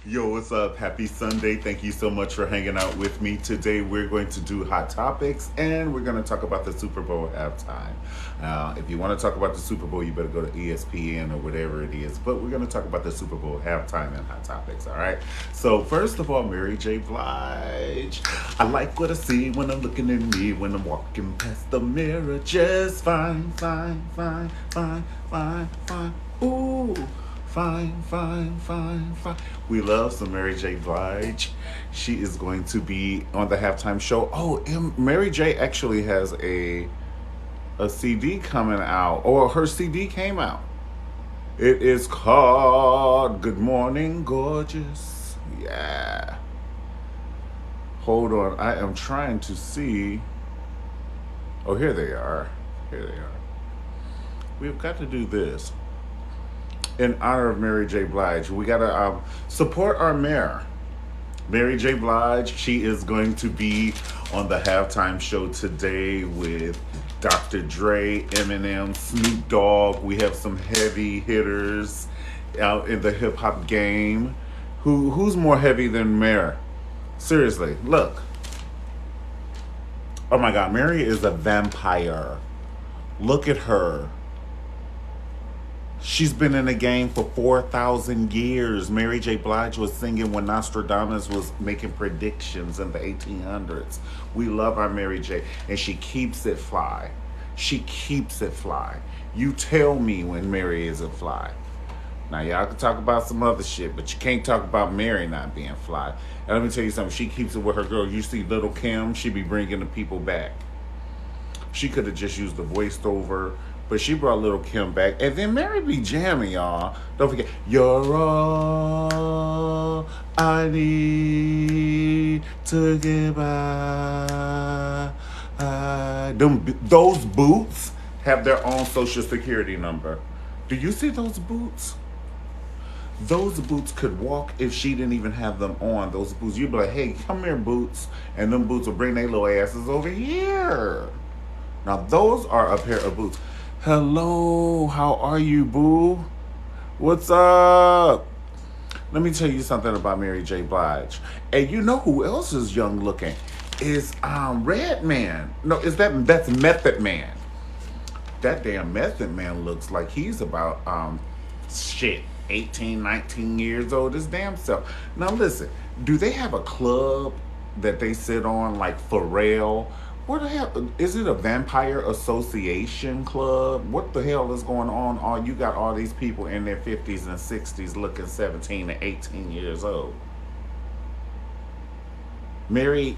Yo, what's up? Happy Sunday. Thank you so much for hanging out with me. Today we're going to do hot topics and we're going to talk about the Super Bowl halftime. If you want to talk about the Super Bowl, you better go to ESPN or whatever it is. But we're going to talk about the Super Bowl halftime and hot topics, all right? So, first of all, Mary J. Blige. I like what I see when I'm looking at me, when I'm walking past the mirror. Just fine, fine, fine, fine, fine, fine. Ooh. Fine, fine, fine, fine. We love some Mary J. Blige. She is going to be on the halftime show. Oh, Mary J. actually has a CD coming out, or her CD came out. It is called Good Morning Gorgeous. Yeah. Hold on, I am trying to see. Oh, here they are. Here they are. We've got to do this in honor of Mary J. Blige. We gotta support our mayor, Mary J. Blige. She is going to be on the halftime show today with Dr. Dre, Eminem, Snoop Dogg. We have some heavy hitters out in the hip hop game. Who's more heavy than Mary? Seriously, look. Oh my God, Mary is a vampire. Look at her. She's been in the game for 4,000 years. Mary J. Blige was singing when Nostradamus was making predictions in the 1800s. We love our Mary J. And she keeps it fly. She keeps it fly. You tell me when Mary isn't fly. Now, y'all can talk about some other shit, but you can't talk about Mary not being fly. And let me tell you something. She keeps it with her girl. You see Little Kim, she be bringing the people back. She could have just used the voiceover, but she brought Little Kim back. And then Mary be jamming, y'all. Don't forget, you're all I need to get by. Those boots have their own social security number. Do you see those boots? Those boots could walk if she didn't even have them on. Those boots, you'd be like, hey, come here, boots. And them boots will bring their little asses over here. Now, those are a pair of boots. Hello, how are you, boo? What's up? Let me tell you something about Mary J. Blige. And you know who else is young looking? Is Redman. No, that's Method Man. That damn Method Man looks like he's about 18, 19 years old, his damn self. Now listen, do they have a club that they sit on like Pharrell? What the hell? Is it a vampire association club? What the hell is going on? Oh, you got all these people in their 50s and 60s looking 17 and 18 years old. Mary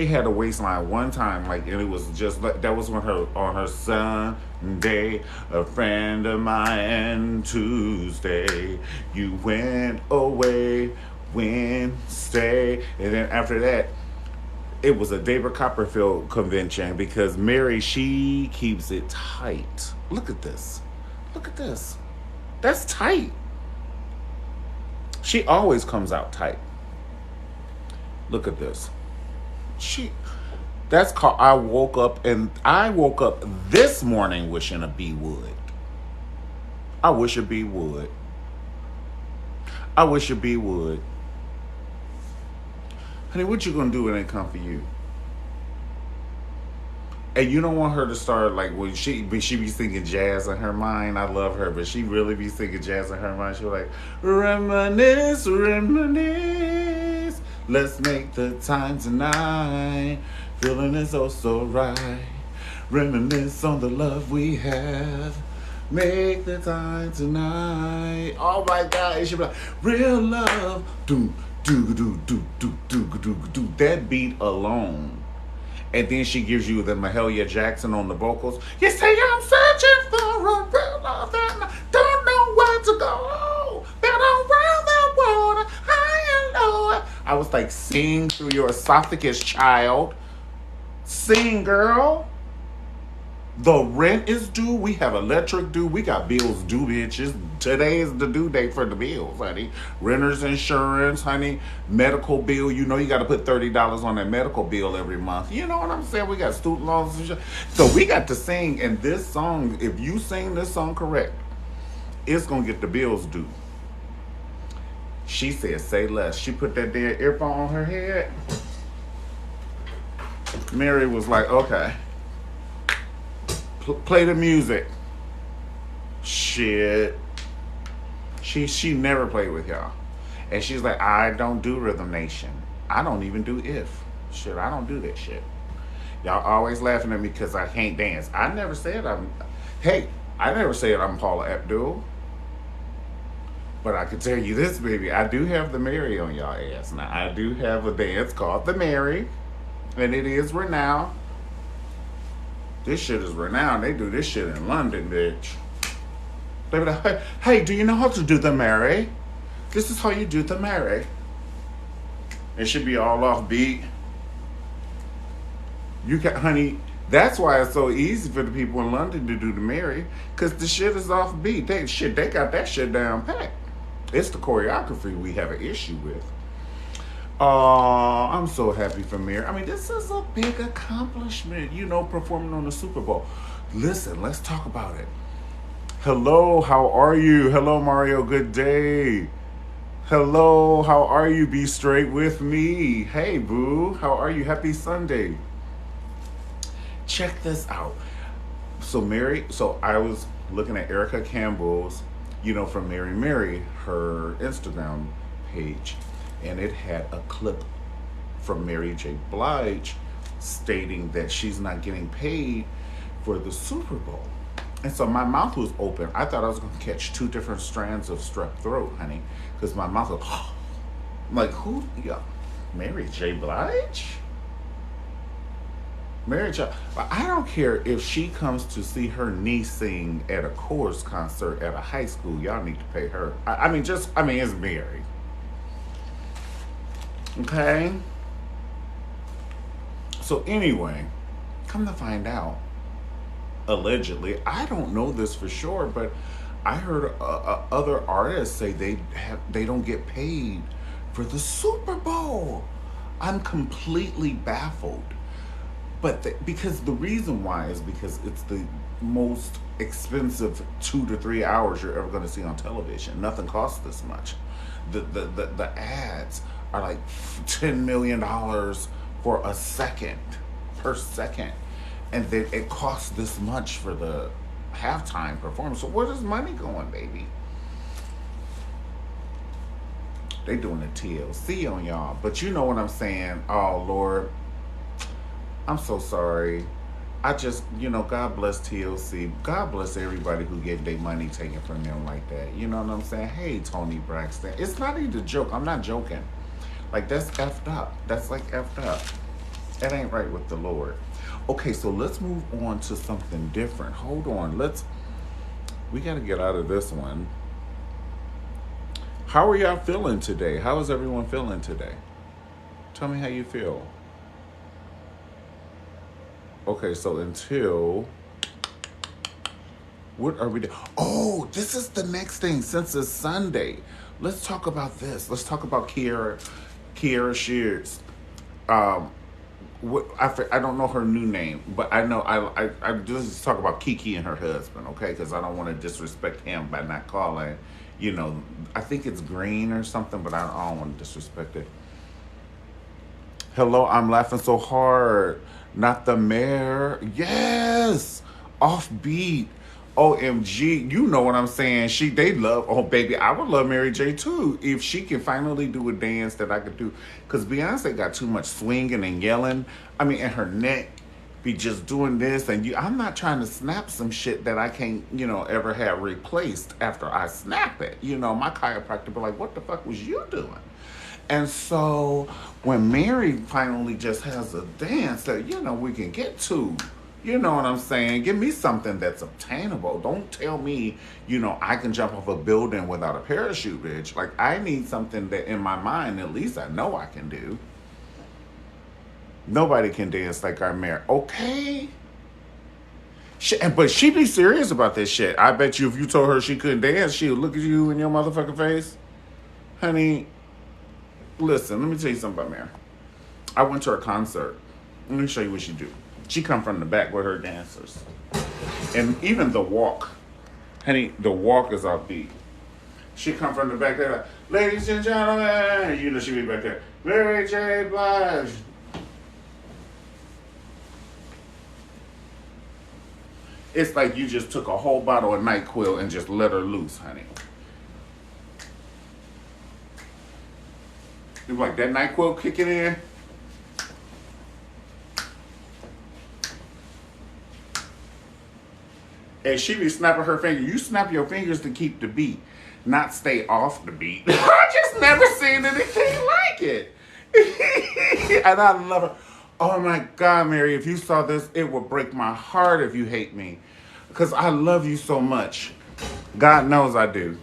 had a waistline one time, like, and it was just like that was when her on her Sunday, a friend of mine Tuesday, you went away Wednesday, and then after that, it was a David Copperfield convention because Mary, she keeps it tight. Look at this. Look at this. That's tight. She always comes out tight. Look at this. That's called I woke up this morning wishing a bee would. I wish a bee would. I wish a bee would. Honey, what you gonna do when they come for you? And you don't want her to start like when she be singing jazz in her mind. I love her, but she really be singing jazz in her mind. She like reminisce, reminisce. Let's make the time tonight. Feeling is oh so right. Reminisce on the love we have. Make the time tonight. Oh my God! And she be like real love. Do do do do do do do do. That beat alone. And then she gives you the Mahalia Jackson on the vocals. You say I'm searching for a real love and I don't know where to go. Been around the world, high and low. I was like, sing through your esophagus, child. Sing, girl. The rent is due. We have electric due. We got bills due, bitches. Today is the due date for the bills, honey. Renter's insurance, honey. Medical bill. You know you got to put $30 on that medical bill every month. You know what I'm saying? We got student loans and shit. So we got to sing. And this song, if you sing this song correct, it's going to get the bills due. She said, say less. She put that damn earphone on her head. Mary was like, okay, play the music. Shit. She never played with y'all. And she's like, I don't do Rhythm Nation. I don't even do If. Shit, I don't do that shit. Y'all always laughing at me because I can't dance. I never said I never said I'm Paula Abdul. But I can tell you this, baby. I do have the Mary on y'all ass. Now, I do have a dance called the Mary. And it is renowned. This shit is renowned. They do this shit in London, bitch. They be like, hey, do you know how to do the Mary? This is how you do the Mary. It should be all off beat. You can, honey, that's why it's so easy for the people in London to do the Mary, because the shit is off beat. They got that shit down pat. It's the choreography we have an issue with. I'm so happy for Mary. I mean, this is a big accomplishment, performing on the Super Bowl. Listen, let's talk about it. Hello, how are you? Hello, Mario, good day. Hello, how are you? Be straight with me. Hey, boo, how are you? Happy Sunday. Check this out. So I was looking at Erica Campbell's, from Mary, her Instagram page, and it had a clip from Mary J Blige stating that she's not getting paid for the Super Bowl. And so my mouth was open. I thought I was going to catch 2 different strands of strep throat, honey, because my mouth was, I'm like, who? Yeah, Mary J Blige? Mary J. I don't care if she comes to see her niece sing at a chorus concert at a high school. Y'all need to pay her. I mean, it's Mary. Okay? So anyway, come to find out, allegedly, I don't know this for sure, but I heard other artists say they don't get paid for the Super Bowl. I'm completely baffled. But because the reason why is because it's the most expensive 2 to 3 hours you're ever going to see on television. Nothing costs this much. The ads are like $10 million for a second, per second. And then it costs this much for the halftime performance. So where is money going, baby? They doing a TLC on y'all. But you know what I'm saying? Oh, Lord. I'm so sorry. I just, God bless TLC. God bless everybody who get their money taken from them like that. You know what I'm saying? Hey, Tony Braxton. It's not even a joke. I'm not joking. Like, that's effed up. That's like effed up. That ain't right with the Lord. Okay, so let's move on to something different. Hold on. We got to get out of this one. How are y'all feeling today? How is everyone feeling today? Tell me how you feel. Okay, so what are we doing? Oh, this is the next thing. Since it's Sunday, let's talk about this. Let's talk about Kierra Shears. I don't know her new name, but I know I just talk about Kiki and her husband, okay? Because I don't want to disrespect him by not calling, I think it's Green or something, but I don't want to disrespect it. Hello, I'm laughing so hard. Not the mayor. Yes. Offbeat. OMG. You know what I'm saying. They love, oh baby, I would love Mary J too. If she can finally do a dance that I could do. Because Beyonce got too much swinging and yelling. And her neck be just doing this. And I'm not trying to snap some shit that I can't, ever have replaced after I snap it. My chiropractor be like, what the fuck was you doing? And so when Mary finally just has a dance that, we can get to, you know what I'm saying? Give me something that's obtainable. Don't tell me, I can jump off a building without a parachute, bitch. Like, I need something that in my mind, at least I know I can do. Nobody can dance like our Mary. Okay? But she be serious about this shit. I bet you if you told her she couldn't dance, she would look at you in your motherfucking face. Honey, listen, let me tell you something about Mary. I went to her concert. Let me show you what she do. She come from the back with her dancers. And even the walk, honey, the walk is offbeat. She come from the back there like, ladies and gentlemen. You know she be back there, Mary J Blige. It's like you just took a whole bottle of NyQuil and just let her loose, honey. It's like that NyQuil kicking in. And she be snapping her finger. You snap your fingers to keep the beat, not stay off the beat. I just never seen anything like it. And I love her. Oh my God, Mary, if you saw this, it would break my heart if you hate me. Because I love you so much. God knows I do.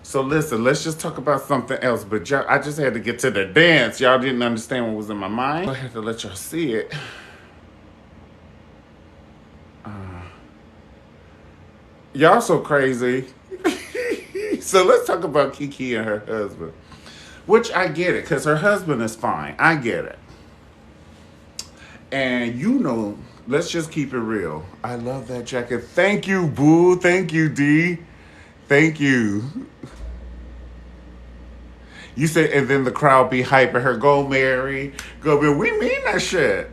So listen, let's just talk about something else. But y'all, I just had to get to the dance. Y'all didn't understand what was in my mind. I had to let y'all see it. Y'all so crazy. So let's talk about Kiki and her husband. Which I get it, because her husband is fine. I get it. And you know, let's just keep it real. I love that jacket. Thank you, boo. Thank you, D. Thank you. You said, and then the crowd be hyping her. Go, Mary. Go, Bill. We mean that shit.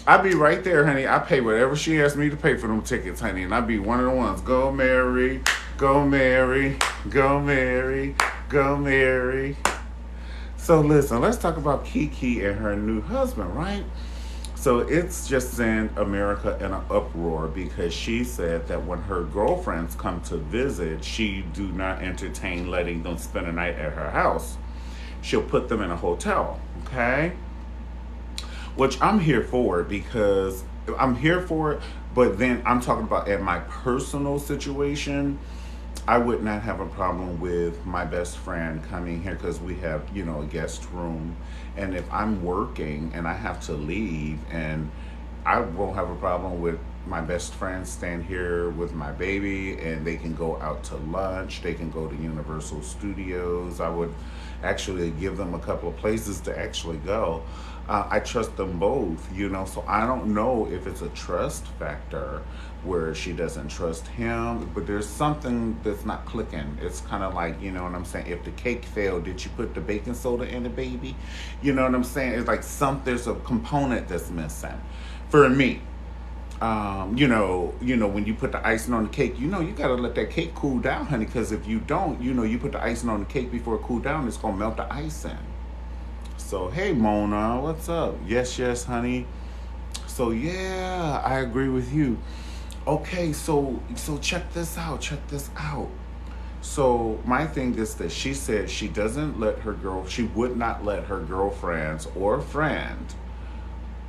I be right there, honey. I pay whatever she asks me to pay for them tickets, honey. And I be one of the ones. Go, Mary. Go, Mary. Go, Mary. Go, Mary. So listen, let's talk about Kiki and her new husband, right? So it's just sent America in an uproar because she said that when her girlfriends come to visit, she do not entertain letting them spend a night at her house. She'll put them in a hotel, okay? Which I'm here for, because I'm here for it, but then I'm talking about at my personal situation, I would not have a problem with my best friend coming here because we have, you know, a guest room. And if I'm working and I have to leave, and I won't have a problem with my best friend staying here with my baby, and they can go out to lunch, they can go to Universal Studios. I would actually give them a couple of places to actually go. I trust them both, you know, so I don't know if it's a trust factor where she doesn't trust him, but there's something that's not clicking. It's kind of like, you know what I'm saying, if the cake failed, did you put the baking soda in the baby? You know what I'm saying? It's like there's a component that's missing for me. You know, when you put the icing on the cake, you know, you got to let that cake cool down, honey, because if you don't, you know, you put the icing on the cake before it cool down, it's going to melt the icing. So, hey, Mona, what's up? Yes, honey. So, yeah, I agree with you. Okay, so check this out. So, my thing is that she said she doesn't let she would not let her girlfriends or friend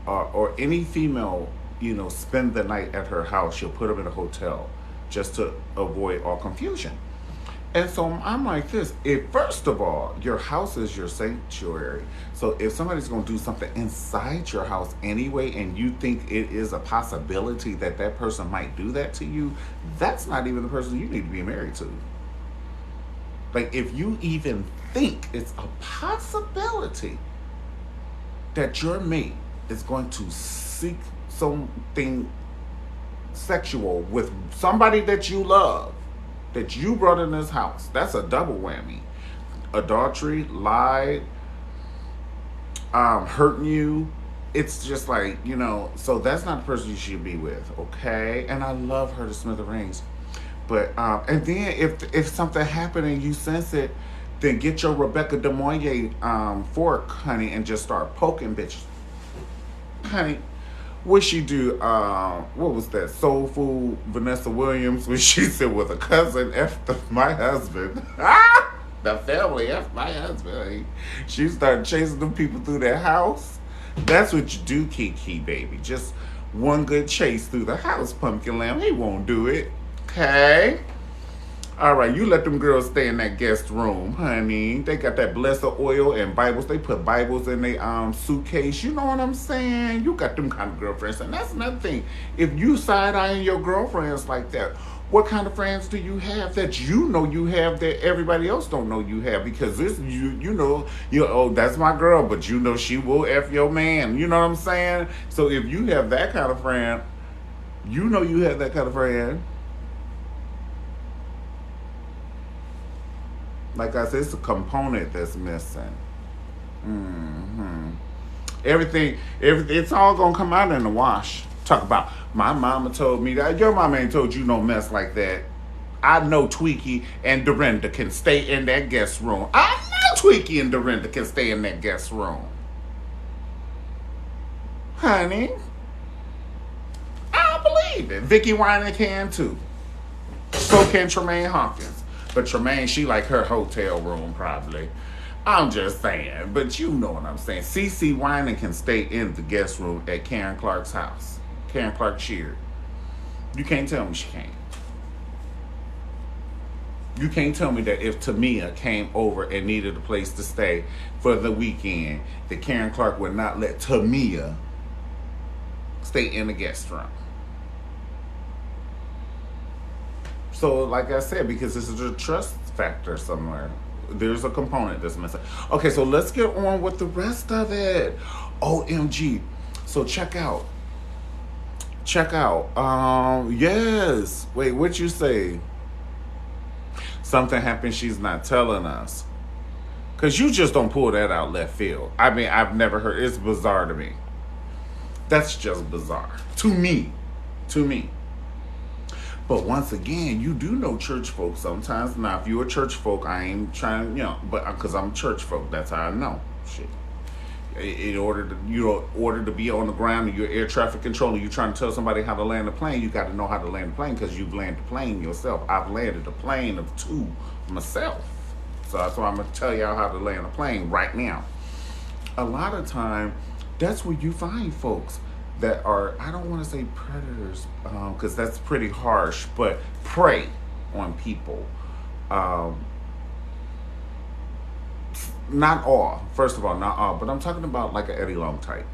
or any female, you know, spend the night at her house. She'll put them in a hotel just to avoid all confusion. And so I'm like this. First of all, your house is your sanctuary. So if somebody's going to do something inside your house anyway, and you think it is a possibility that that person might do that to you, that's not even the person you need to be married to. Like, if you even think it's a possibility that your mate is going to seek something sexual with somebody that you love, that you brought in this house, that's a double whammy. Adultery, lied, hurting you. It's just like, you know, so that's not the person you should be with, okay? And I love her to smithereens. But, and then if something happened and you sense it, then get your Rebecca De Moyer fork, honey, and just start poking bitches. Honey, what she do, what was that, Soul Food Vanessa Williams, when she said, with a cousin after my husband. The family after my husband. She started chasing them people through their house. That's what you do, Kiki, baby. Just one good chase through the house, Pumpkin Lamb. He won't do it. Okay? All right, you let them girls stay in that guest room, honey. They got that blessed oil and Bibles. They put Bibles in their suitcase. You know what I'm saying? You got them kind of girlfriends. And that's another thing. If you side-eyeing your girlfriends like that, what kind of friends do you have that you know you have that everybody else don't know you have? Because this, you know, oh, that's my girl, but you know she will F your man. You know what I'm saying? So if you have that kind of friend, you know you have that kind of friend. Like I said, it's a component that's missing. Everything, it's all gonna come out in the wash. Talk about my mama told me that. Your mama ain't told you no mess like that. I know Tweaky and Dorinda can stay in that guest room. I know Tweaky and Dorinda can stay in that guest room. Honey, I believe it. Vicky Wine can too. So can Tremaine Hawkins. But Tremaine, she like her hotel room probably. I'm just saying, but you know what I'm saying. CeCe Winans can stay in the guest room at Karen Clark's house. Karen Clark Sheard. You can't tell me she can't. You can't tell me that if Tamia came over and needed a place to stay for the weekend, that Karen Clark would not let Tamia stay in the guest room. So, like I said, because this is a trust factor somewhere. There's a component that's missing. Okay, so let's get on with the rest of it. OMG. So check out. Yes. Wait, what you say? Something happened she's not telling us. Because you just don't pull that out left field. I mean, I've never heard. It's bizarre to me. That's just bizarre. To me. But once again, you do know church folk sometimes. Now, if you're a church folk, I ain't trying, but because I'm church folk, that's how I know. Shit. In order to be on the ground and you're air traffic controller, you're trying to tell somebody how to land a plane, you got to know how to land a plane because you've landed a plane yourself. I've landed a plane of 2 myself. So that's why I'm going to tell y'all how to land a plane right now. A lot of time, that's where you find folks that are, I don't want to say predators, because that's pretty harsh, but prey on people. Not all, first of all, not all, but I'm talking about like an Eddie Long type.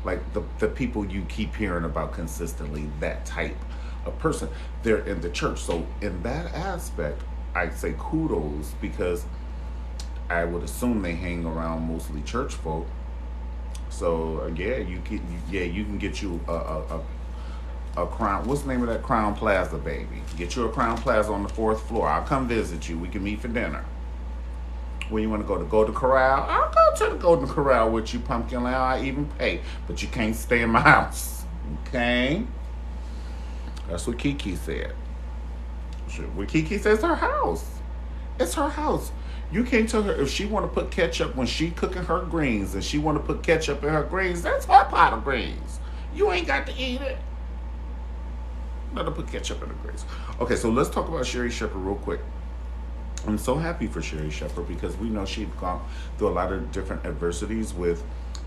Like the people you keep hearing about consistently, that type of person. They're in the church. So in that aspect, I'd say kudos, because I would assume they hang around mostly church folk. So you can get you a Crown. What's the name of that Crown Plaza, baby? Get you a Crown Plaza on the 4th floor. I'll come visit you. We can meet for dinner. When you want to go to Golden Corral, I'll go to the Golden Corral with you, Pumpkin Land. I even pay, but you can't stay in my house. Okay? That's what Kiki said. What Kiki says, her house. It's her house. You can't tell her if she want to put ketchup when she cooking her greens and she want to put ketchup in her greens. That's her pot of greens. You ain't got to eat it. Let her put ketchup in her greens. Okay, so let's talk about Sherri Shepherd real quick. I'm so happy for Sherri Shepherd because we know she'd gone through a lot of different adversities with,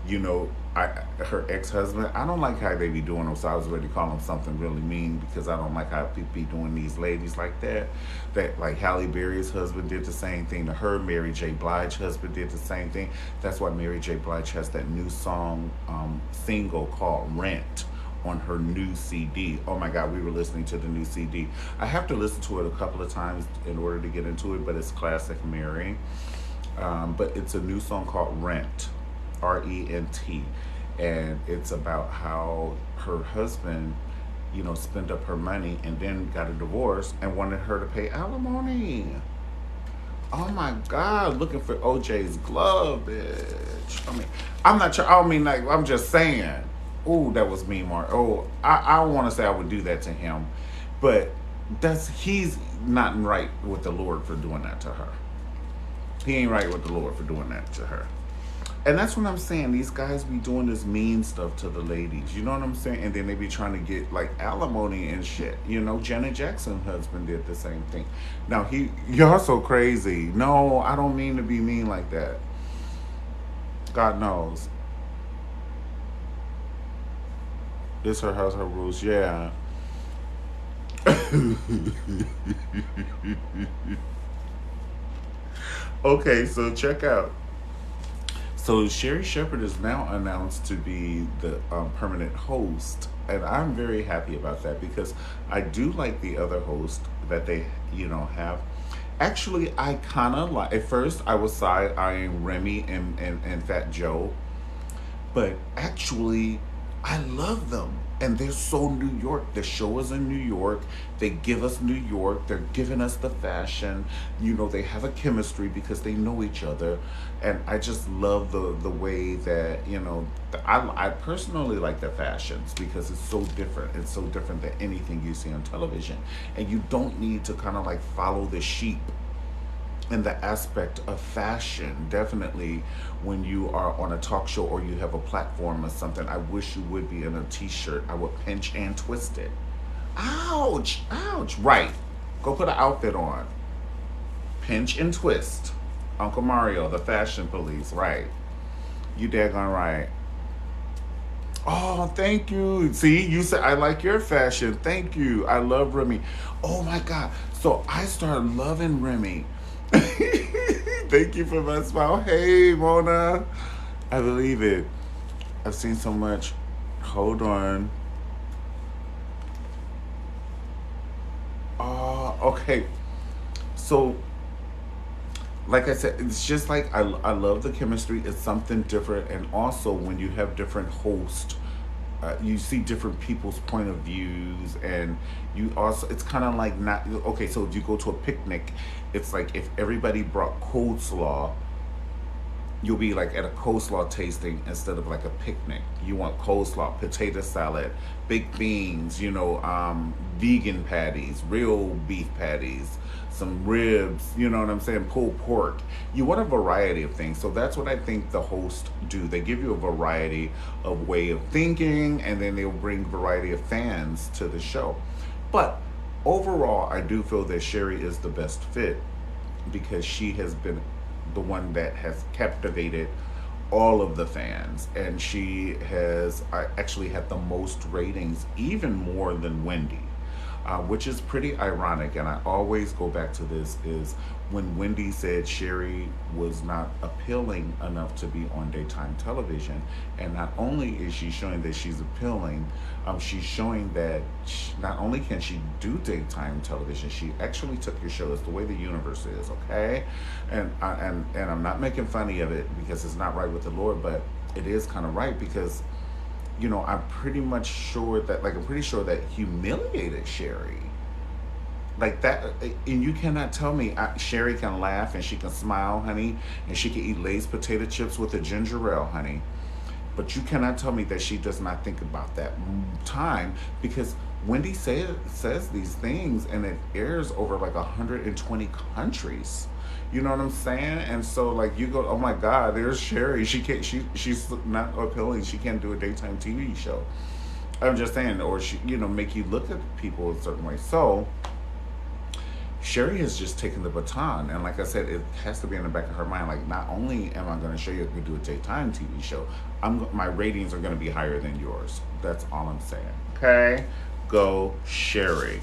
her ex-husband. I don't like how they be doing them, so I was ready to call them something really mean because I don't like how people be doing these ladies like that. That, like, Halle Berry's husband did the same thing to her. Mary J. Blige's husband did the same thing. That's why Mary J. Blige has that new song, single called Rent, on her new CD. Oh my God, we were listening to the new CD. I have to listen to it a couple of times in order to get into it, but it's classic Mary. But it's a new song called Rent, R-E-N-T. And it's about how her husband, spent up her money and then got a divorce and wanted her to pay alimony. Oh my God, looking for OJ's glove, bitch. I mean, I'm not sure. I don't mean like, I'm just saying. Oh, that was me, Mark. Oh, I want to say I would do that to him, but he's not right with the Lord for doing that to her. He ain't right with the Lord for doing that to her. And that's what I'm saying. These guys be doing this mean stuff to the ladies. You know what I'm saying? And then they be trying to get like alimony and shit. Janet Jackson's husband did the same thing. Now y'all so crazy. No, I don't mean to be mean like that. God knows. It's her house, her rules, yeah. Okay, so check out. So Sherri Shepherd is now announced to be the permanent host, and I'm very happy about that because I do like the other host that they, have. Actually, I kind of like. At first, I was side-eyeing Remy and Fat Joe, but actually, I love them. And they're so New York. The show is in New York. They give us New York. They're giving us the fashion. You know, they have a chemistry because they know each other. And I just love the way that, you know, I personally like the fashions because it's so different. It's so different than anything you see on television. And you don't need to kind of like follow the sheep in the aspect of fashion. Definitely when you are on a talk show or you have a platform or something, I wish you would be in a t-shirt. I would pinch and twist it. Ouch, ouch. Right, go put an outfit on, pinch and twist. Uncle Mario, the fashion police. Right, you daggone right. Oh, thank you. See, you said I like your fashion. Thank you. I love Remy. Oh my God. So I started loving Remy. Thank you for my smile. Hey, Mona. I believe it. I've seen so much. Hold on. Oh, okay. So, like I said, it's just like I love the chemistry. It's something different. And also, when you have different hosts, you see different people's point of views, and you also, it's kind of like not okay. So if you go to a picnic, it's like if everybody brought coleslaw, you'll be like at a coleslaw tasting instead of like a picnic. You want coleslaw, potato salad, baked beans, you know, vegan patties, real beef patties, some ribs, you know what I'm saying, pulled pork. You want a variety of things. So that's what I think the hosts do. They give you a variety of way of thinking, and then they'll bring variety of fans to the show. But overall, I do feel that Sherry is the best fit because she has been the one that has captivated all of the fans, and she has actually had the most ratings, even more than Wendy, which is pretty ironic. And I always go back to this: is when Wendy said Sherry was not appealing enough to be on daytime television, and not only is she showing that she's appealing, she's showing that not only can she do daytime television, she actually took your show. It's the way the universe is, okay? And I'm not making fun of it because it's not right with the Lord, but it is kind of right because, you know, I'm pretty much sure that, like, I'm pretty sure that humiliated Sherry. Like that, and you cannot tell me Sherry can laugh and she can smile, honey, and she can eat Lay's potato chips with a ginger ale, honey. But you cannot tell me that she does not think about that time, because Wendy says these things and it airs over like 120 countries. You know what I'm saying? And so like you go, oh my God, there's Sherry. She can't. She's not appealing. She can't do a daytime TV show. I'm just saying, or she, you know, make you look at people a certain way. So Sherry has just taken the baton, and like I said, it has to be in the back of her mind. Like, not only am I going to show you I can do a daytime TV show, my ratings are going to be higher than yours. That's all I'm saying. Okay, go Sherry,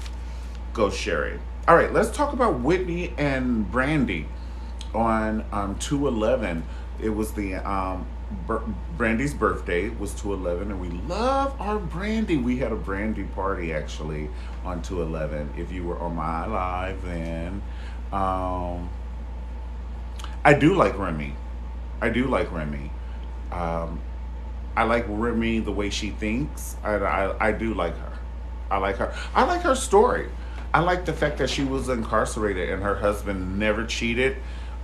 go Sherry. All right, let's talk about Whitney and Brandy on 2/11. It was the Brandy's birthday was 2/11, and we love our Brandy. We had a Brandy party actually on 2/11. If you were on my live then, I do like Remy. I do like Remy. Um, I like Remy the way she thinks. I do like her. I like her. I like her story. I like the fact that she was incarcerated and her husband never cheated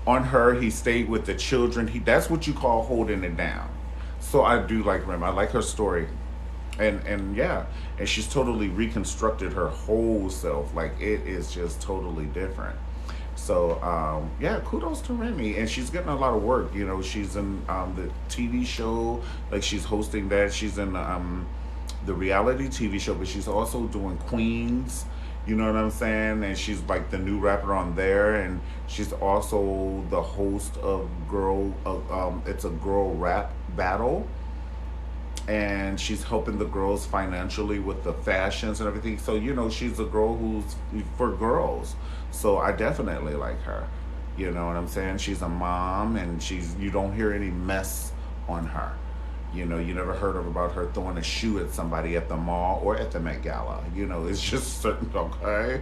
on her. He stayed with the children. That's what you call holding it down. So I do like Remy. I like her story. And yeah, and she's totally reconstructed her whole self. Like, it is just totally different. So yeah, kudos to Remy, and she's getting a lot of work. You know, she's in the TV show, like she's hosting that. She's in the reality TV show, but she's also doing Queens. You know what I'm saying? And she's like the new rapper on there, and she's also the host of it's a girl rap battle, and she's helping the girls financially with the fashions and everything. So, you know, she's a girl who's for girls. So I definitely like her. You know what I'm saying? She's a mom, and you don't hear any mess on her. You know, you never heard of about her throwing a shoe at somebody at the mall or at the Met Gala. You know, it's just certain, okay?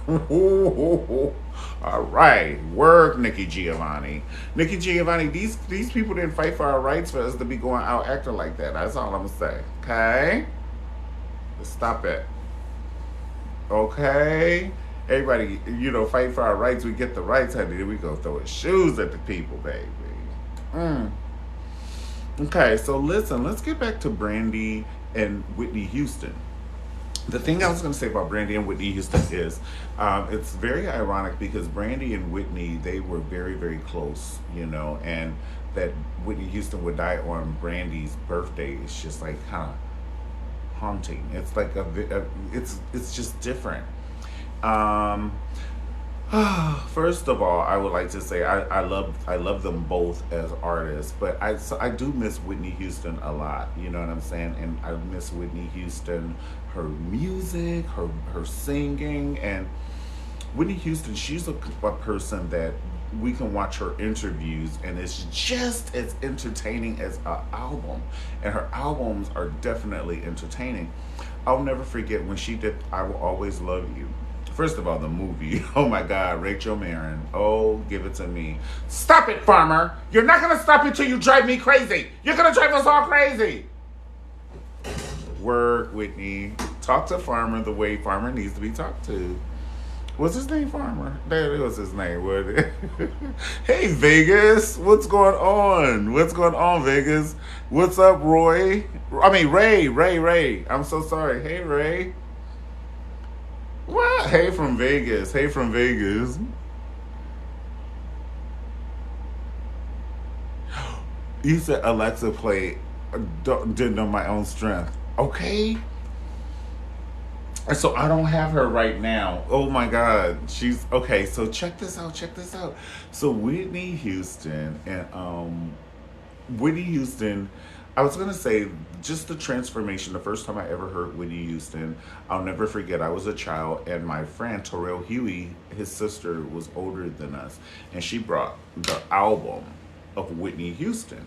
All right, work, Nikki Giovanni. Nikki Giovanni, these people didn't fight for our rights for us to be going out acting like that. That's all I'm gonna say. Okay? Stop it. Okay? Everybody, you know, fight for our rights. We get the rights, honey. Then we go throwing shoes at the people, baby. Okay, so listen, let's get back to Brandy and Whitney Houston. The thing I was going to say about Brandy and Whitney Houston is it's very ironic because Brandy and Whitney, they were very, very close, you know, and that Whitney Houston would die on Brandy's birthday is just like kind of haunting. It's like it's just different. Um, First of all, I would like to say I love them both as artists, but I do miss Whitney Houston a lot. You know what I'm saying? And I miss Whitney Houston, her music, her singing, and Whitney Houston. She's a person that we can watch her interviews, and it's just as entertaining as her album. And her albums are definitely entertaining. I'll never forget when she did "I Will Always Love You." First of all, the movie. Oh my God, Rachel Marin. Oh, give it to me. Stop it, Farmer. You're not going to stop it till you drive me crazy. You're going to drive us all crazy. Work, Whitney. Talk to Farmer the way Farmer needs to be talked to. What's his name, Farmer? That was his name, wasn't it? Hey, Vegas. What's going on? What's going on, Vegas? What's up, Roy? I mean, Ray. I'm so sorry. Hey, Ray. What? Hey from Vegas. Hey from Vegas. You said Alexa play Didn't Know My Own Strength. Okay. And so I don't have her right now. Oh my God. She's okay. So check this out. So Whitney Houston and Whitney Houston, I was gonna say just the transformation. The first time I ever heard Whitney Houston, I'll never forget. I was a child, and my friend Terrell Huey, his sister, was older than us, and she brought the album of Whitney Houston.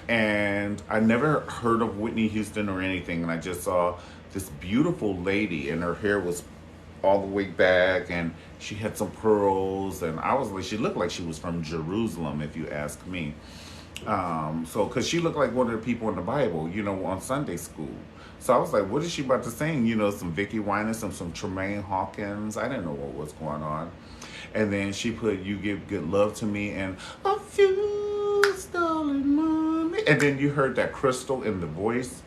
And I never heard of Whitney Houston or anything, and I just saw this beautiful lady, and her hair was all the way back, and she had some pearls, and I was like, she looked like she was from Jerusalem, if you ask me. So, because she looked like one of the people in the Bible, you know, on Sunday school. So I was like, what is she about to sing? You know, some Vicky Winans, some Tremaine Hawkins. I didn't know what was going on. And then she put "You Give Good Love to Me" and "A Few Stolen Money." And then you heard that crystal in the voice.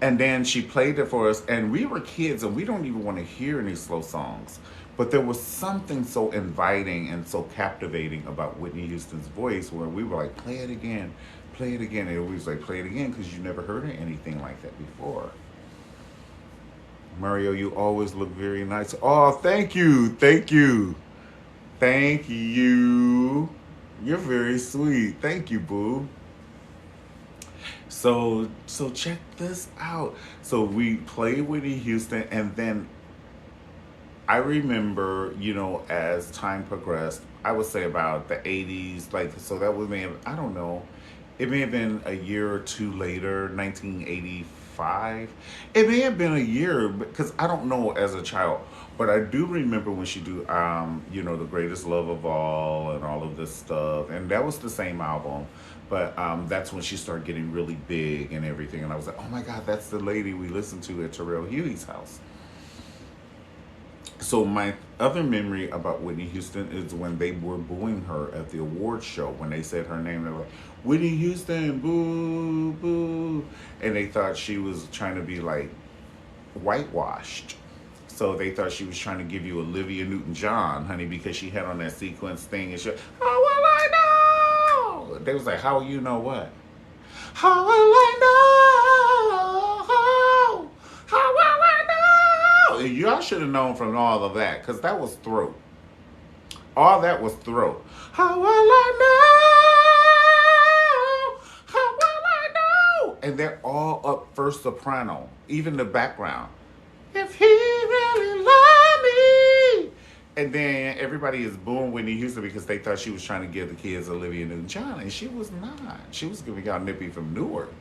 And then she played it for us. And we were kids, and we don't even want to hear any slow songs. But there was something so inviting and so captivating about Whitney Houston's voice where we were like, play it again. And it was like, play it again, because you never heard anything like that before. Mario, you always look very nice. Oh, thank you. You're very sweet. Thank you, boo. So check this out. So we played Whitney Houston, and then I remember, you know, as time progressed, I would say about the 80s, like, so that was maybe, I don't know, it may have been a year or two later, 1985. It may have been a year, because I don't know as a child, but I do remember when she do, you know, The Greatest Love of All and all of this stuff, and that was the same album. But that's when she started getting really big and everything, and I was like, oh my God, that's the lady we listened to at Terrell Huey's house. So my other memory about Whitney Houston is when they were booing her at the award show. When they said her name, they were like, Whitney Houston, boo, boo. And they thought she was trying to be like whitewashed. So they thought she was trying to give you Olivia Newton-John, honey, because she had on that sequence thing. And she, how will I know? They was like, how will you know what? How will I know? How will I know? Y'all should have known from all of that, because that was throat. All that was throat. How will I know? How will I know? And they're all up first soprano, even the background. If he really loved me. And then everybody is booing Whitney Houston because they thought she was trying to give the kids Olivia Newton-John, and she was not. She was giving y'all Nippy from Newark.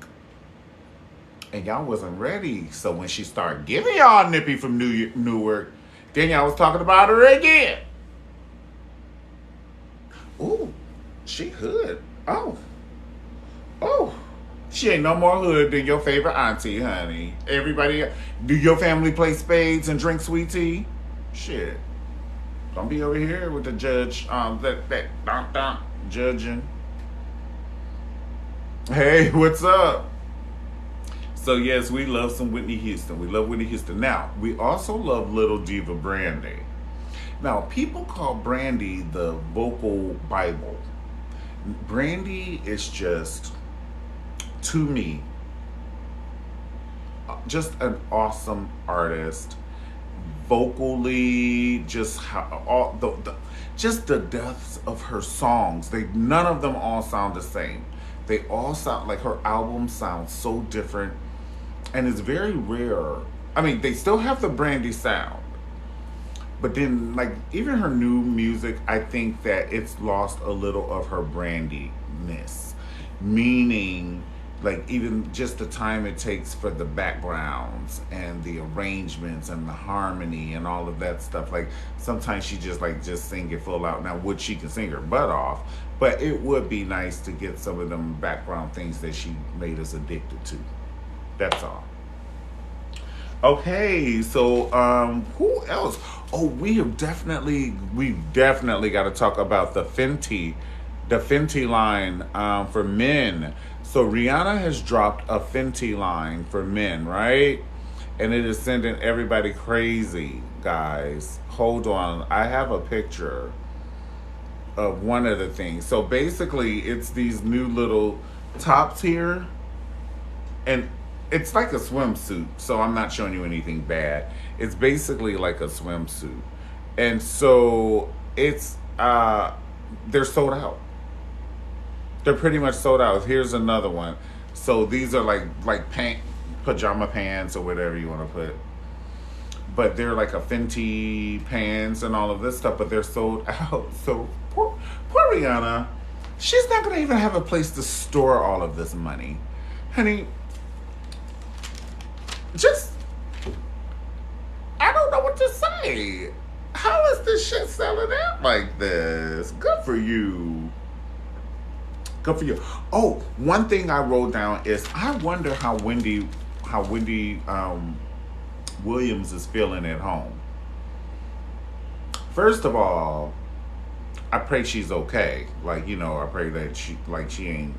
And y'all wasn't ready. So when she started giving y'all Nippy from Newark, then y'all was talking about her again. Ooh, she hood. Oh. She ain't no more hood than your favorite auntie, honey. Everybody, do your family play spades and drink sweet tea? Shit. Don't be over here with the judge, judging. Hey, what's up? So yes, we love some Whitney Houston. We love Whitney Houston. Now, we also love Little Diva Brandy. Now, people call Brandy the vocal Bible. Brandy is just, to me, just an awesome artist. Vocally, just how just the depths of her songs. None of them all sound the same. They all sound like her albums sound so different, and it's very rare. I mean, they still have the Brandy sound, but then like even her new music, I think that it's lost a little of her Brandy-ness, meaning like even just the time it takes for the backgrounds and the arrangements and the harmony and all of that stuff. Like sometimes she just sing it full out. Now would she can sing her butt off, but it would be nice to get some of them background things that she made us addicted to. That's all. Okay, so who else? Oh, we've definitely got to talk about the Fenty line for men. So Rihanna has dropped a Fenty line for men, right? And it is sending everybody crazy, guys. Hold on, I have a picture of one of the things. So basically, it's these new little tops here, and it's like a swimsuit. So I'm not showing you anything bad. It's basically like a swimsuit, and so it's they're sold out. They're pretty much sold out. Here's another one. So these are like pajama pants or whatever you want to put. But they're like a Fenty pants and all of this stuff, but they're sold out. So poor Rihanna, she's not going to even have a place to store all of this money. Honey, I don't know what to say. How is this shit selling out like this? Good for you. Good for you. Oh, one thing I wrote down is I wonder how Wendy Williams is feeling at home. First of all, I pray she's okay. Like, I pray that she ain't,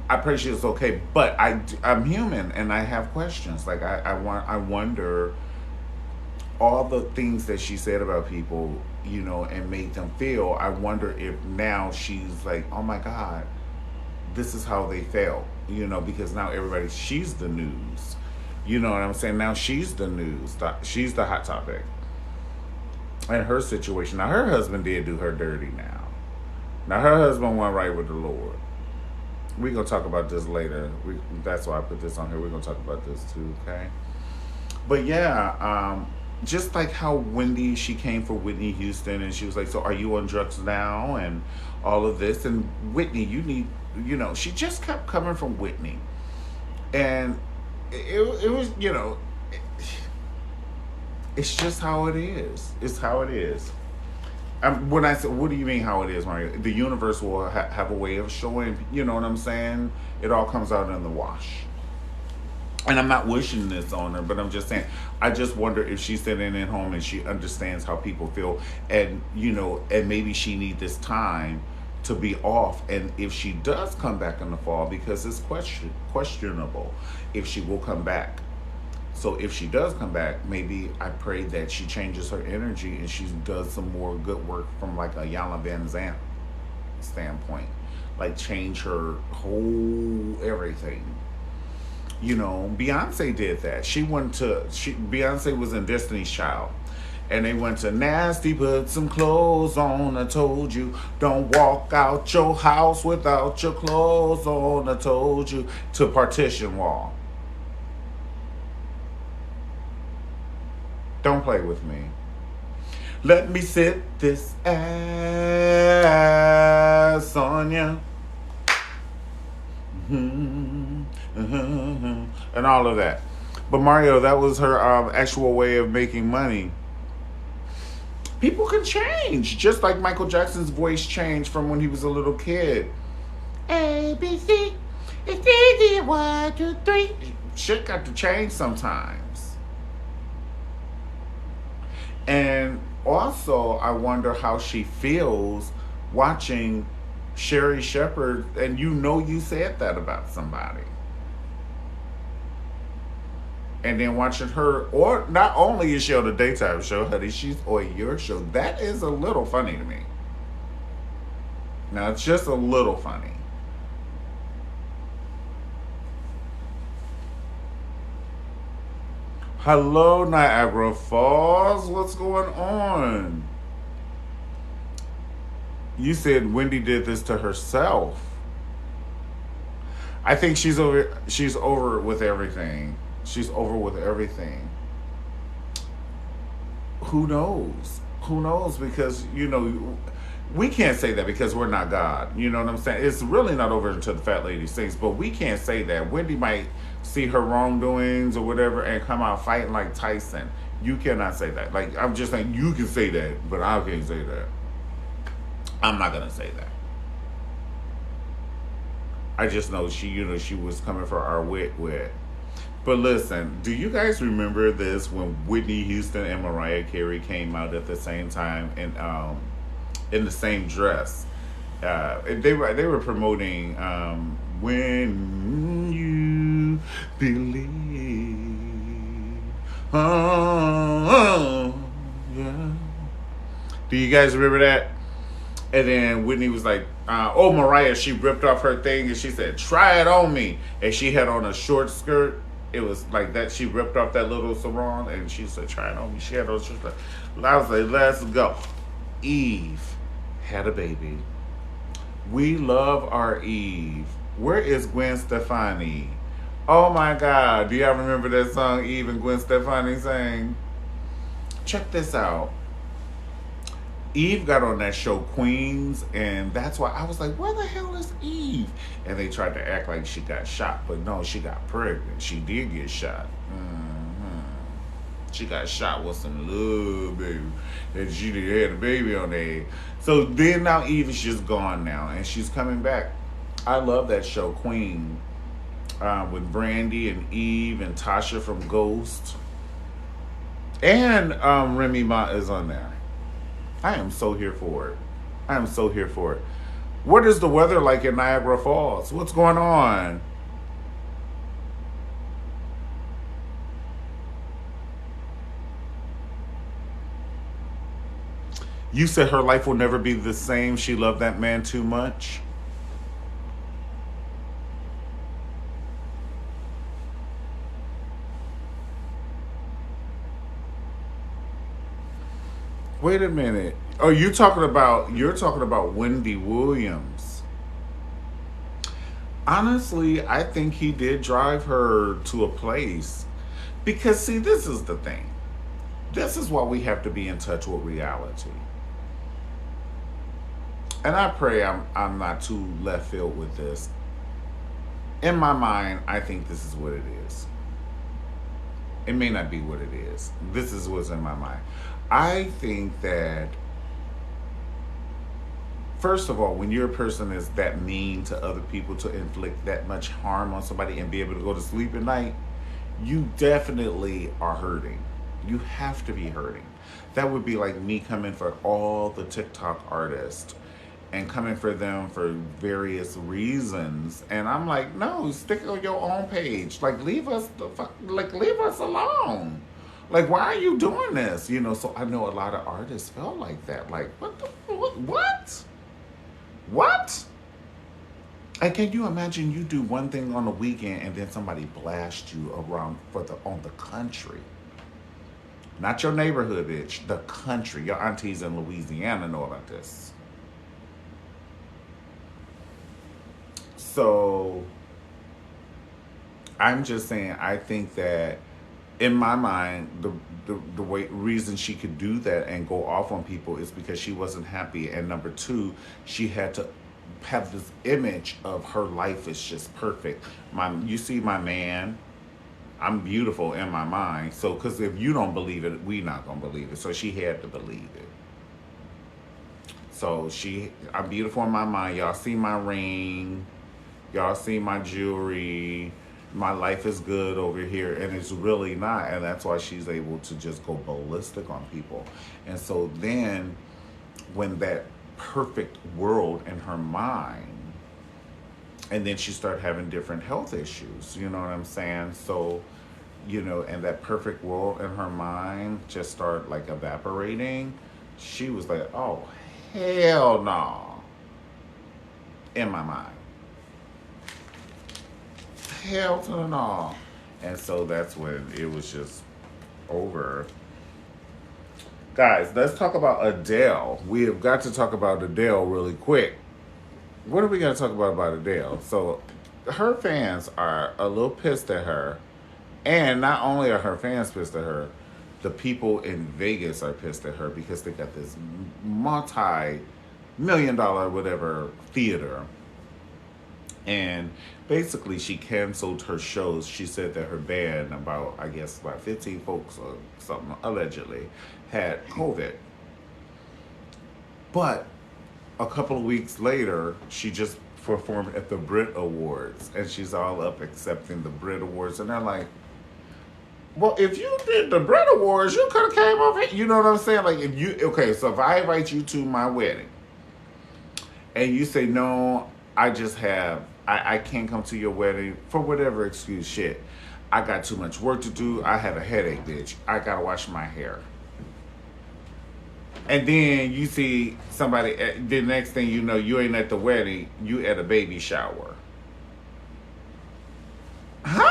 I pray she's okay. But I'm human and I have questions. Like I wonder all the things that she said about people, and made them feel. I wonder if now she's like, oh my God, this is how they felt, because now she's the news. You know what I'm saying? Now she's the news. She's the hot topic. And her situation. Now her husband did do her dirty now. Now her husband went right with the Lord. We're going to talk about this later. That's why I put this on here. We're going to talk about this too, okay? But yeah, just like how Wendy, she came for Whitney Houston and she was like, so are you on drugs now? And all of this. And Whitney, you need, she just kept coming from Whitney. And it was, it's just how it is. It's how it is. When I say, what do you mean how it is, Mario? The universe will have a way of showing, you know what I'm saying? It all comes out in the wash. And I'm not wishing this on her, but I'm just saying, I just wonder if she's sitting at home and she understands how people feel, and and maybe she needs this time to be off. And if she does come back in the fall, because it's questionable if she will come back. So if she does come back, maybe I pray that she changes her energy and she does some more good work from like a Yana Van Zant standpoint, like change her whole everything. Beyonce did that. Beyonce was in Destiny's Child. And they went to Nasty, put some clothes on. I told you, don't walk out your house without your clothes on. I told you, to Partition Wall. Don't play with me. Let me sit this ass on ya. And all of that. But Mario, that was her actual way of making money. People can change, just like Michael Jackson's voice changed from when he was a little kid. A, B, C, it's easy, 1, 2, 3. Shit got to change sometimes. And also, I wonder how she feels watching Sherry Shepherd, and you said that about somebody. And then watching her, or not only is she on the daytime show, honey, she's on your show. That is a little funny to me. Now, it's just a little funny. Hello, Niagara Falls. What's going on? You said Wendy did this to herself. I think she's over with everything. She's over with everything. Who knows? Who knows? Because, we can't say that because we're not God. You know what I'm saying? It's really not over until the fat lady sings, but we can't say that. Wendy might see her wrongdoings or whatever and come out fighting like Tyson. You cannot say that. Like, I'm just saying you can say that, but I can't say that. I'm not going to say that. I just know she was coming for our wit. But listen, do you guys remember this when Whitney Houston and Mariah Carey came out at the same time and in the same dress? They were promoting When You Believe. Oh, yeah. Do you guys remember that? And then Whitney was like, Mariah, she ripped off her thing and she said, try it on me. And she had on a short skirt. It was like that. She ripped off that little sarong and she said, try it on me. She had on a short skirt. I was like, let's go. Eve had a baby. We love our Eve. Where is Gwen Stefani? Oh my God. Do y'all remember that song Eve and Gwen Stefani sang? Check this out. Eve got on that show Queens, and that's why I was like, where the hell is Eve? And they tried to act like she got shot, but no, she got pregnant. She did get shot. She got shot with some love, baby. And she had a baby on there. So then now Eve is just gone now, and she's coming back. I love that show, Queen, with Brandy and Eve and Tasha from Ghost. And Remy Ma is on there. I am so here for it. I am so here for it. What is the weather like in Niagara Falls? What's going on? You said her life will never be the same. She loved that man too much. Wait a minute. Oh, you're talking about Wendy Williams. Honestly, I think he did drive her to a place. Because see, this is the thing. This is why we have to be in touch with reality. And I pray I'm not too left field with this. In my mind, I think this is what it is. It may not be what it is. This is what's in my mind. I think that, first of all, when you're a person that's that mean to other people, to inflict that much harm on somebody and be able to go to sleep at night, you definitely are hurting. You have to be hurting. That would be like me coming for all the TikTok artists and coming for them for various reasons. And I'm like, no, stick on your own page. Like, leave us leave us alone. Like, why are you doing this? So I know a lot of artists felt like that. Like, what? And can you imagine you do one thing on the weekend and then somebody blasts you around on the country? Not your neighborhood, bitch. The country. Your aunties in Louisiana know about this. So I'm just saying, I think that in my mind, the reason she could do that and go off on people is because she wasn't happy, and number two, she had to have this image of her life is just perfect. You see my man, I'm beautiful in my mind. So, because if you don't believe it, we not gonna believe it. So she had to believe it. So I'm beautiful in my mind. Y'all see my ring. Y'all see my jewelry. My life is good over here, and it's really not. And that's why she's able to just go ballistic on people. And so then, when that perfect world in her mind, and then she started having different health issues, you know what I'm saying? So, and that perfect world in her mind just started like evaporating. She was like, oh, hell no. In my mind. Hell to the no. And so that's when it was just over. Guys, let's talk about Adele. We have got to talk about Adele really quick. What are we going to talk about Adele? So her fans are a little pissed at her. And not only are her fans pissed at her, the people in Vegas are pissed at her because they got this multi-million-dollar whatever theater. And basically she canceled her shows. She said that her band, about 15 folks or something, allegedly, had COVID. But a couple of weeks later, she just performed at the Brit Awards. And she's all up accepting the Brit Awards. And they're like, well, if you did the Brit Awards, you could have came over here. You know what I'm saying? Like, so if I invite you to my wedding, and you say, no, I can't come to your wedding for whatever excuse, shit. I got too much work to do. I have a headache, bitch. I gotta wash my hair. And then you see somebody, the next thing you know, you ain't at the wedding, you at a baby shower. Huh?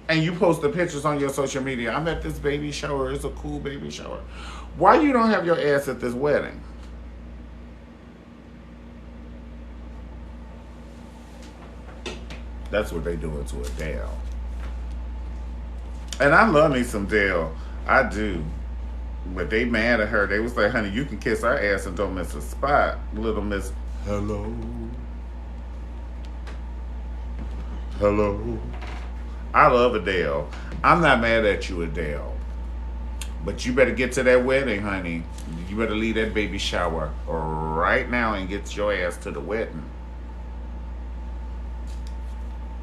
And you post the pictures on your social media. I'm at this baby shower. It's a cool baby shower. Why you don't have your ass at this wedding? That's what they doing to Adele. And I love me some Adele. I do. But they mad at her. They was like, honey, you can kiss our ass and don't miss a spot. Little Miss Hello. Hello. I love Adele. I'm not mad at you, Adele. But you better get to that wedding, honey. You better leave that baby shower right now and get your ass to the wedding.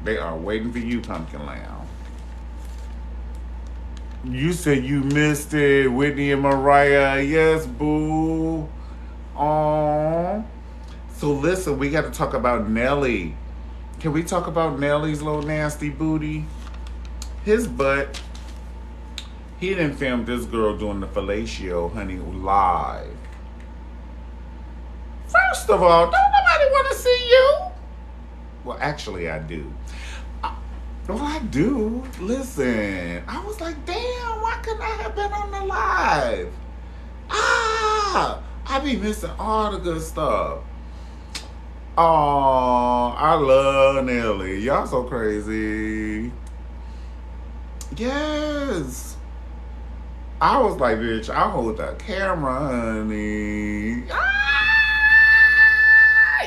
They are waiting for you, Pumpkin Lamb. You said you missed it, Whitney and Mariah. Yes, boo. Aww. So listen, we got to talk about Nelly. Can we talk about Nelly's little nasty booty? His butt. He didn't film this girl doing the fellatio, honey, live. First of all, don't nobody want to see you. Well, actually, I do. I do. Listen, I was like, damn, why couldn't I have been on the live? I be missing all the good stuff. Oh, I love Nelly. Y'all so crazy. Yes. I was like, bitch, I hold the camera, honey.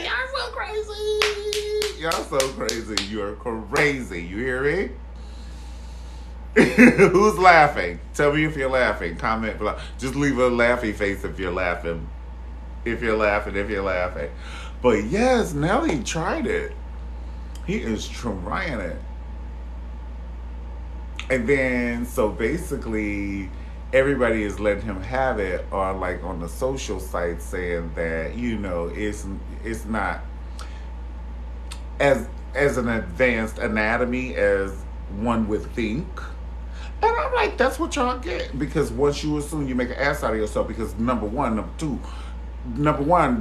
Y'all so crazy. Y'all so crazy. You're crazy. You hear me? Who's laughing? Tell me if you're laughing. Comment below. Just leave a laughy face if you're laughing. If you're laughing. But yes, Nelly tried it. He is trying it. And then, so basically, everybody is letting him have it, or like on the social site saying that, you know, it's not as an advanced anatomy as one would think. And I'm like, that's what y'all get. Because once you assume, you make an ass out of yourself. Because number one,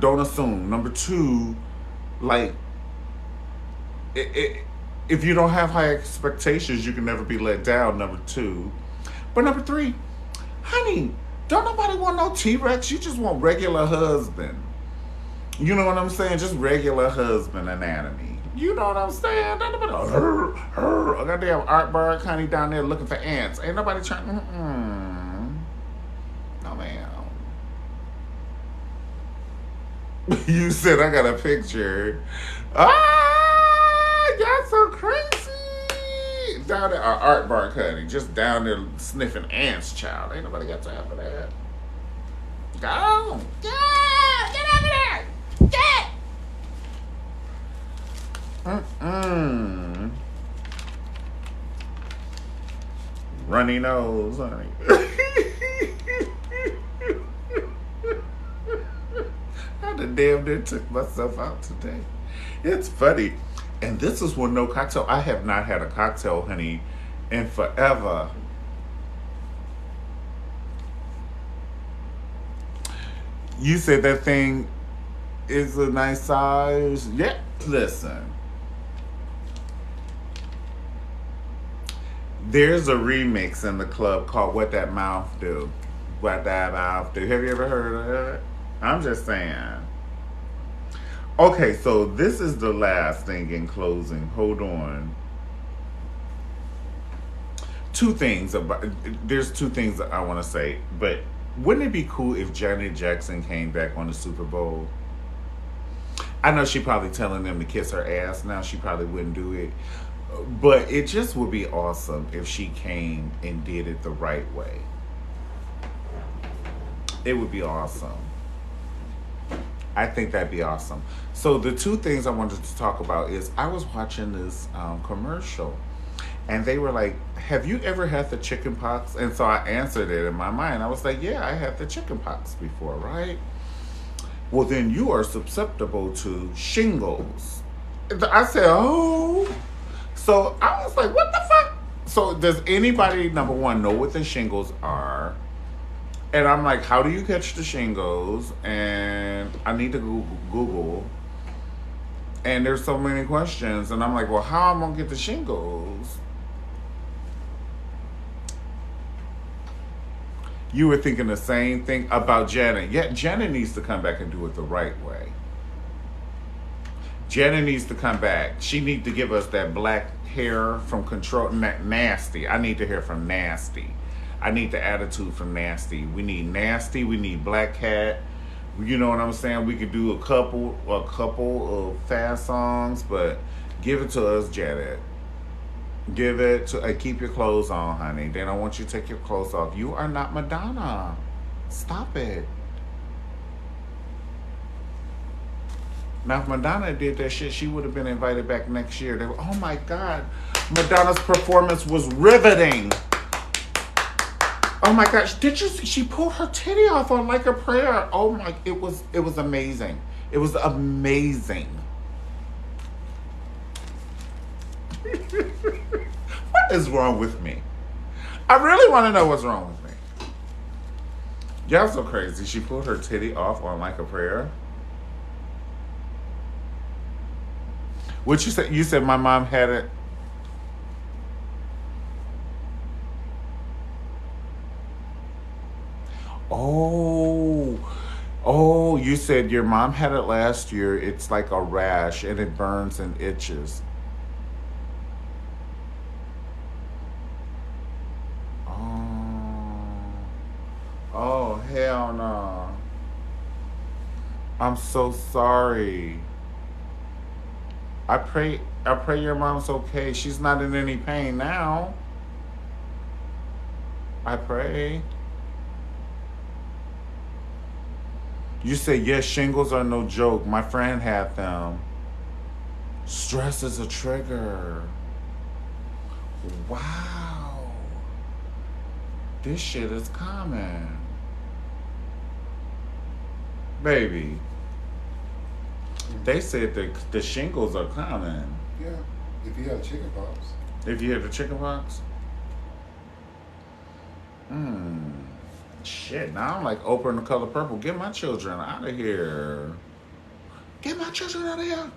don't assume. Number two, like, if you don't have high expectations, you can never be let down. Number two. But number three, honey, don't nobody want no T-Rex. You just want regular husband. You know what I'm saying? Just regular husband anatomy. You know what I'm saying? A goddamn art bar honey down there looking for ants. Ain't nobody trying. No, ma'am. You said I got a picture. Ah, y'all so crazy. Down there, art bar honey, just down there sniffing ants, child. Ain't nobody got time for that. Go. Yeah, get over there. Get. Runny nose, honey. I done damn near took myself out today. It's funny. And this is one no cocktail. I have not had a cocktail, honey, in forever. You said that thing is a nice size. Yeah, listen. There's a remix in the club called What That Mouth Do. What That Mouth Do. Have you ever heard of it? I'm just saying. Okay, so this is the last thing in closing. Hold on. There's two things that I want to say, but wouldn't it be cool if Janet Jackson came back on the Super Bowl? I know she probably telling them to kiss her ass now. She probably wouldn't do it. But it just would be awesome if she came and did it the right way. It would be awesome. I think that'd be awesome. So the two things I wanted to talk about is I was watching this commercial and they were like, have you ever had the chicken pox? And so I answered it in my mind. I was like, yeah, I had the chicken pox before, right? Well, then you are susceptible to shingles. I said, oh. So I was like, what the fuck? So does anybody, number one, know what the shingles are? And I'm like, how do you catch the shingles? And I need to Google. And there's so many questions. And I'm like, well, how am I going to get the shingles? You were thinking the same thing about Janet. Yeah, Janet needs to come back and do it the right way. Janet needs to come back. She needs to give us that black hair from Control, Nasty. I need to hear from Nasty. I need the attitude from Nasty. We need Nasty. We need Black Cat. You know what I'm saying? We could do a couple of fast songs, but give it to us, Janet. Give it to. Keep your clothes on, honey. They don't want you to take your clothes off. You are not Madonna. Stop it. Now, if Madonna did that shit, she would have been invited back next year. They were, oh my God, Madonna's performance was riveting. Oh my gosh, did you see? She pulled her titty off on Like a Prayer. Oh my, it was amazing. It was amazing. What is wrong with me? I really want to know what's wrong with me. Y'all so crazy. She pulled her titty off on Like a Prayer. What you said? You said my mom had it. Oh, you said your mom had it last year. It's like a rash and it burns and itches. Oh, hell no. I'm so sorry. I pray your mom's okay. She's not in any pain now. I pray. You say, yes, shingles are no joke. My friend had them. Stress is a trigger. Wow. This shit is common. Baby. They said that the shingles are common. Yeah, if you have chicken pox. If you have the chicken pox? Shit, now I'm like Oprah in The Color Purple. Get my children out of here. Get my children out of here.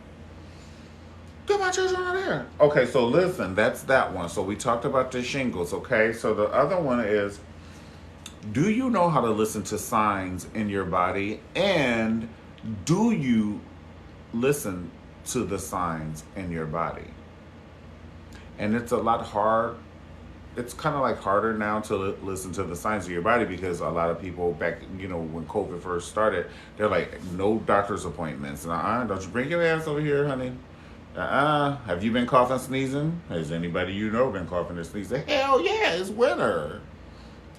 Get my children out of here. Okay, so listen, that's that one. So we talked about the shingles, okay? So the other one is, do you know how to listen to signs in your body? And do you listen to the signs in your body. And it's a lot hard. It's kind of like harder now to listen to the signs of your body because a lot of people back, when COVID first started, they're like, no doctor's appointments. Don't you bring your ass over here, honey. Have you been coughing, sneezing? Has anybody been coughing or sneezing? Hell yeah, it's winter.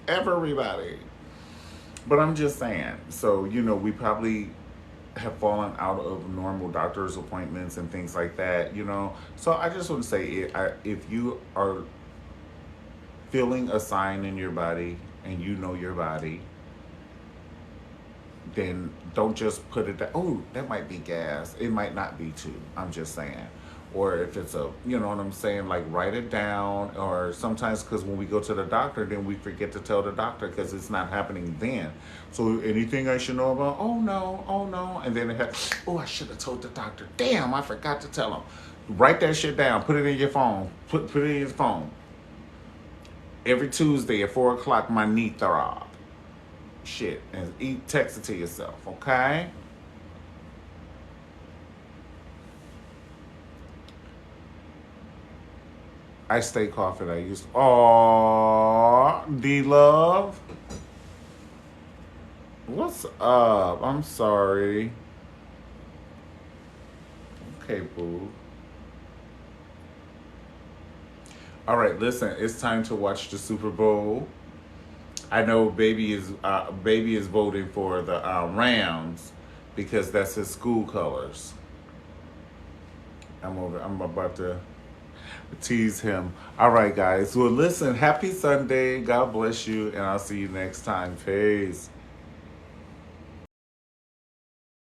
Everybody. But I'm just saying. So, we probably have fallen out of normal doctor's appointments and things like that, So I just want to say, if you are feeling a sign in your body and you know your body, then don't just put it down. Oh, that might be gas. It might not be too. I'm just saying. Or if it's you know what I'm saying, like write it down. Or sometimes, because when we go to the doctor, then we forget to tell the doctor because it's not happening then. So anything I should know about? Oh no. And then I should have told the doctor. Damn, I forgot to tell him. Write that shit down. Put it in your phone. Put it in your phone. Every Tuesday at 4 o'clock, my knee throb. Shit. And text it to yourself, okay? I stay coughing. I used to. Aww, D-Love. What's up? I'm sorry. Okay, boo. All right, listen. It's time to watch the Super Bowl. I know baby is voting for the Rams because that's his school colors. I'm about to tease him. All right, guys. Well, listen. Happy Sunday. God bless you, and I'll see you next time. Peace.